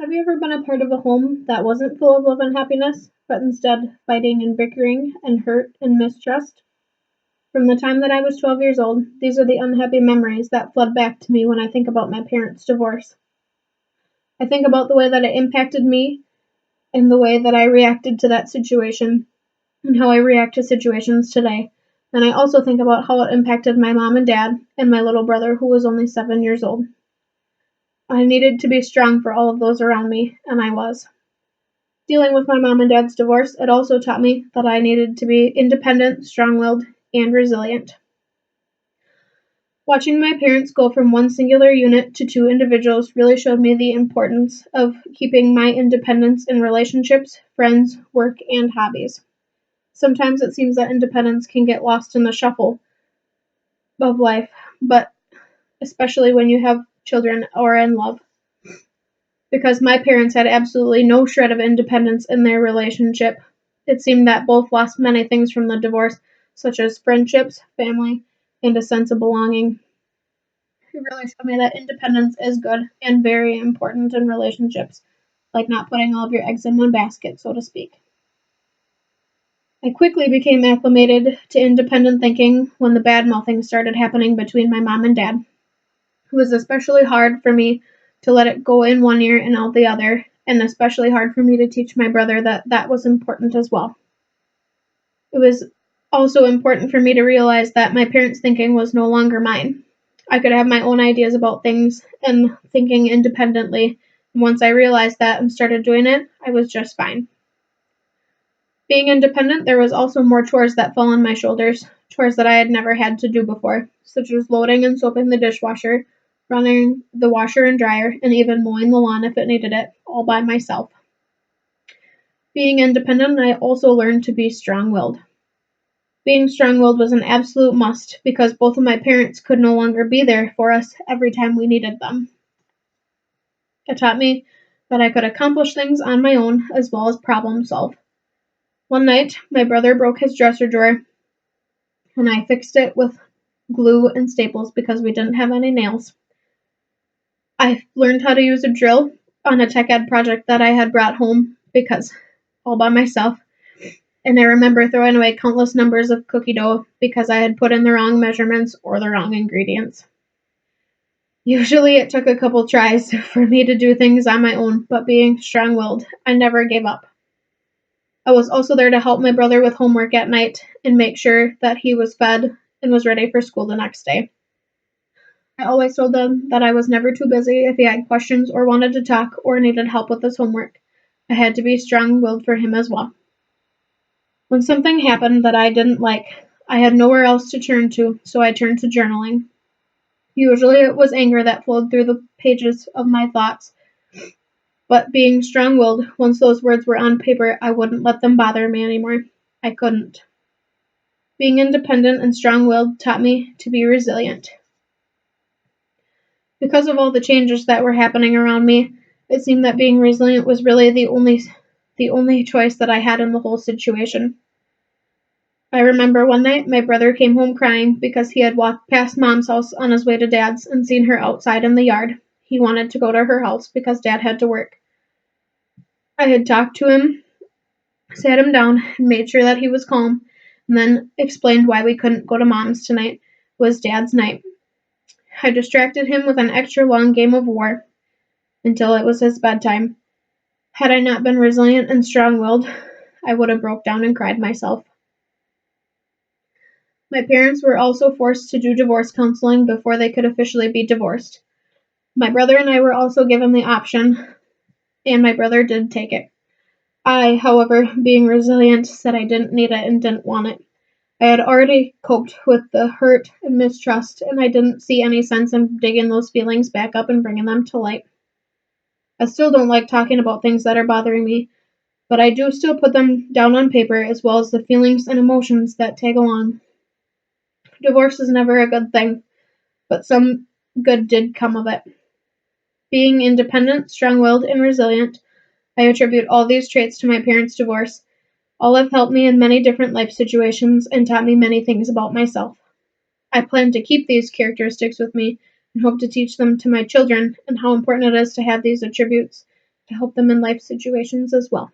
Have you ever been a part of a home that wasn't full of love and happiness, but instead fighting and bickering and hurt and mistrust? From the time that I was 12 years old, these are the unhappy memories that flood back to me when I think about my parents' divorce. I think about the way that it impacted me and the way that I reacted to that situation and how I react to situations today. And I also think about how it impacted my mom and dad and my little brother who was only 7 years old. I needed to be strong for all of those around me, and I was. Dealing with my mom and dad's divorce, it also taught me that I needed to be independent, strong willed, and resilient. Watching my parents go from one singular unit to two individuals really showed me the importance of keeping my independence in relationships, friends, work, and hobbies. Sometimes it seems that independence can get lost in the shuffle of life, but especially when you have children or in love. Because my parents had absolutely no shred of independence in their relationship, it seemed that both lost many things from the divorce, such as friendships, family, and a sense of belonging. It really showed me that independence is good and very important in relationships, like not putting all of your eggs in one basket, so to speak. I quickly became acclimated to independent thinking when the bad mouthing started happening between my mom and dad. It was especially hard for me to let it go in one ear and out the other, and especially hard for me to teach my brother that that was important as well. It was also important for me to realize that my parents' thinking was no longer mine. I could have my own ideas about things and thinking independently. And once I realized that and started doing it, I was just fine. Being independent, there was also more chores that fell on my shoulders, chores that I had never had to do before, such as loading and soaping the dishwasher, running the washer and dryer, and even mowing the lawn if it needed it, all by myself. Being independent, I also learned to be strong willed. Being strong willed was an absolute must because both of my parents could no longer be there for us every time we needed them. It taught me that I could accomplish things on my own as well as problem solve. One night, my brother broke his dresser drawer and I fixed it with glue and staples because we didn't have any nails. I learned how to use a drill on a tech ed project that I had brought home because all by myself. And I remember throwing away countless numbers of cookie dough because I had put in the wrong measurements or the wrong ingredients. Usually it took a couple tries for me to do things on my own, but being strong willed, I never gave up. I was also there to help my brother with homework at night and make sure that he was fed and was ready for school the next day. I always told him that I was never too busy if he had questions or wanted to talk or needed help with his homework. I had to be strong willed for him as well. When something happened that I didn't like, I had nowhere else to turn to, so I turned to journaling. Usually it was anger that flowed through the pages of my thoughts, but being strong willed, once those words were on paper, I wouldn't let them bother me anymore. I couldn't. Being independent and strong willed taught me to be resilient. Because of all the changes that were happening around me, it seemed that being resilient was really the only choice that I had in the whole situation. I remember one night my brother came home crying because he had walked past Mom's house on his way to Dad's and seen her outside in the yard. He wanted to go to her house because Dad had to work. I had talked to him, sat him down, and made sure that he was calm, and then explained why we couldn't go to Mom's tonight. It was Dad's night. I distracted him with an extra long game of war until it was his bedtime. Had I not been resilient and strong willed, I would have broke down and cried myself. My parents were also forced to do divorce counseling before they could officially be divorced. My brother and I were also given the option, and my brother did take it. I, however, being resilient, said I didn't need it and didn't want it. I had already coped with the hurt and mistrust, and I didn't see any sense in digging those feelings back up and bringing them to light. I still don't like talking about things that are bothering me, but I do still put them down on paper as well as the feelings and emotions that tag along. Divorce is never a good thing, but some good did come of it. Being independent, strong willed, and resilient, I attribute all these traits to my parents' divorce. All have helped me in many different life situations and taught me many things about myself. I plan to keep these characteristics with me and hope to teach them to my children and how important it is to have these attributes to help them in life situations as well.